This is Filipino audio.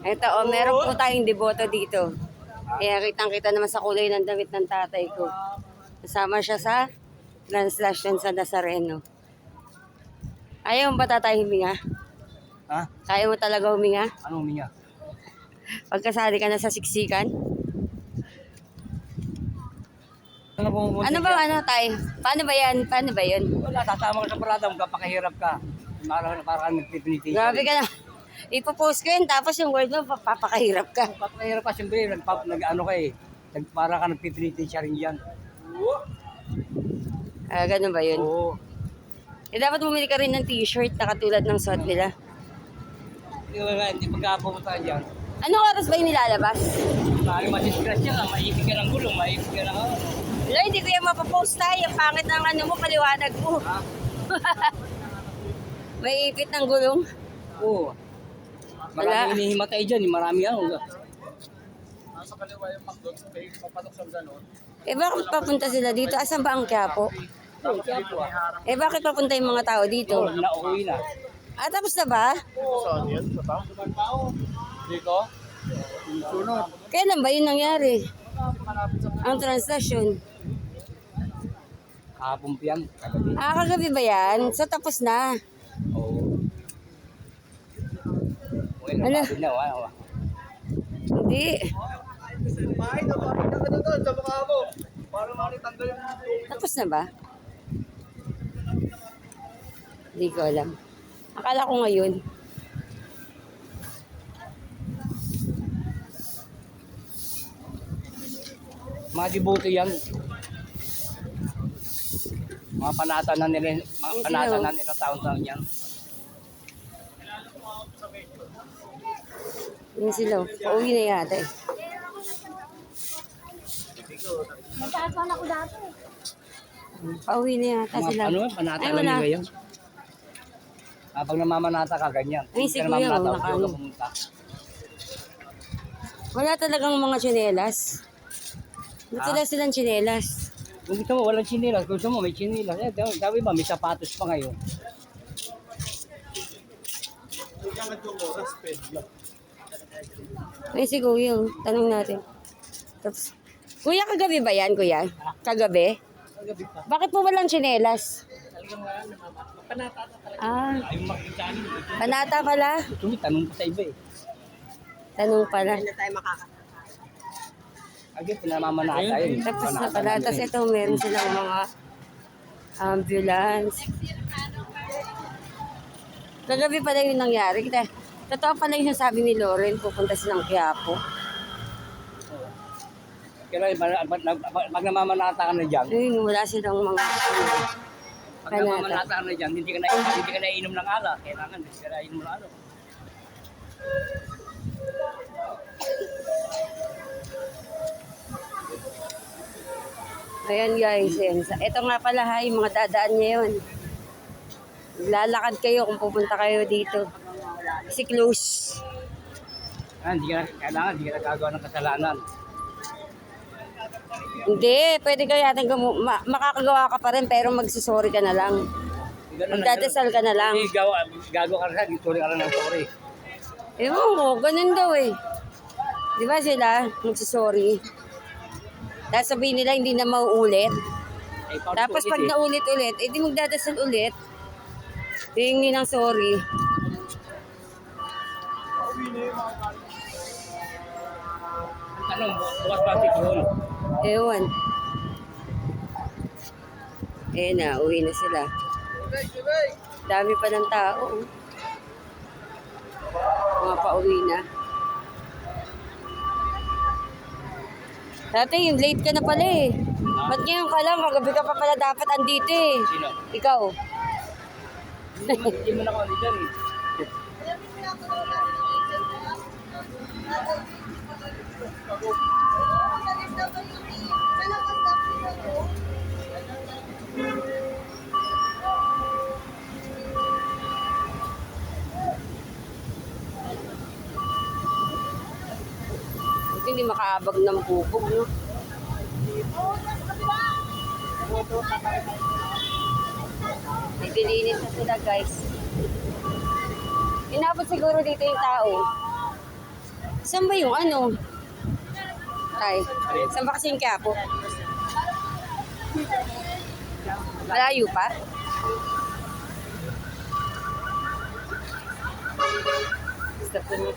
Ito, meron po tayong deboto dito. Kaya kitang-kita naman sa kulay ng damit ng tatay ko. Kasama siya sa Translasyon sa Nazareno. Ayaw mo ba tatay huminga? Ha? Kaya mo talaga huminga? Anong huminga? Pagkasali ka na sa siksikan? Ano Ano tay? Paano ba yan? Paano ba yun? Wala, tatama ka sa parada, magpapakahirap ka. Para nagpipilitin. Grabe ka na. Ipopost ko yun, tapos yung word mo, papakahirap ka. Magpapakahirap ka, siyempre, nag-ano ka eh. Para ka nagpipilitin siya rin dyan. Ganun ba yun? Oo. Dapat bumili ka rin ng t-shirt na katulad ng suot nila. Hindi pagkapumunta ka dyan. Anong oras ba yung nilalabas? Maaaring masiscratch yan, maipig ka ng gulong, maipig ka ng ano. Wala, hindi ko yung mapapost tayo. Ang pangit ng ano mo, paliwanag mo. May ipit ng gulong. Oo. Maraming hinihimatay dyan, marami yan. Nasa kaliwa yung McDonald's, may papasok sa ganon. Bakit papunta sila dito? Asan ba ang Quiapo? Oo, kaya po ah. Bakit papunta yung mga tao dito? Oo, nauwi na. Tapos na ba? Saan yan? Sa tao? Dito? Sunod. Kailan ba yun nangyari? Ang translasyon. Kahapon pa yan, kagabi. Kagabi ba yan? So tapos na. Oo. Well, Ano? napagod na, wala. Hindi. Bahay na bakit ka na doon sa mukha mo? Para makitanggal yung Tapos na ba? Hindi ko alam. Akala ko ngayon. Mga dibuto yan. Mga panatanan nila, mga panatanan nila taon-taon yan. Yun sila. Pauwi na yata eh. Pauwi na yata Mga sila. ano, panatanan Ay, wala. nila yan. Pag namamanata ka, ganyan. Ay, si Kuya, namamanata, naka- huwag ka pumunta. Wala talagang mga tsinelas. Dito na silang tsinelas. Kung gusto mo, walang chinilas. Kung gusto mo, may chinilas. Dawi ba, may sapatos pa ngayon. Ay, si Kuya. Tanong natin. Tapos, Kuya, kagabi ba yan, Kuya? Kagabi? Bakit po walang tsinelas? Ay, makikita niyo. Panata pala. Gusto mo, tanong pa sa iba eh. Tanong pala. Agad, pinamamanata yun. Tapos na pala. Tapos ito, meron silang mga ambulance. Kagabi pala yung nangyari. Totoo pala yung sabi ni Lauren, pupunta silang Quiapo. Kaya pag namamanata ka na dyan, Ayun, wala silang mga pag namamanata ka na dyan, hindi ka na inom ng ala. Kailangan, hindi ka na inom ng ala. Ayan guys, ayan. Ito nga pala ha, yung mga dadaan niya yun. Lalakad kayo kung pupunta kayo dito. Kasi close. Kailangan, hindi ka nagagawa ng kasalanan. Hindi, pwede ka yating makakagawa ka pa rin pero magsusorry ka na lang. Magdadasal ka na lang. Hindi, gagawa ka rin, sorry ka lang ng sorry. Ewan ko, ganun daw eh. Di ba sila, magsusorry. Tapos sabihin nila hindi na mauulit. Tapos pag naulit-ulit, edi magdadasal ulit. Hihingi ng sorry. Tanong, bukas ba si Tron? Ewan. Eh na, uwi na sila. Dami pa ng tao. Mga pauwi na. Dati yung late ka na pala eh. Ba't ngayon ka lang? Kagabi ka pa pala dapat andito eh. Sino? Ikaw. Hindi mo na kami dyan eh. Buti hindi makaabag ng bubog, no? May Naglilinis na sila guys. Inabot siguro dito yung tao. Saan ba yung ano? Ay, saan ba kasi yung Quiapo? Malayo pa? Stop na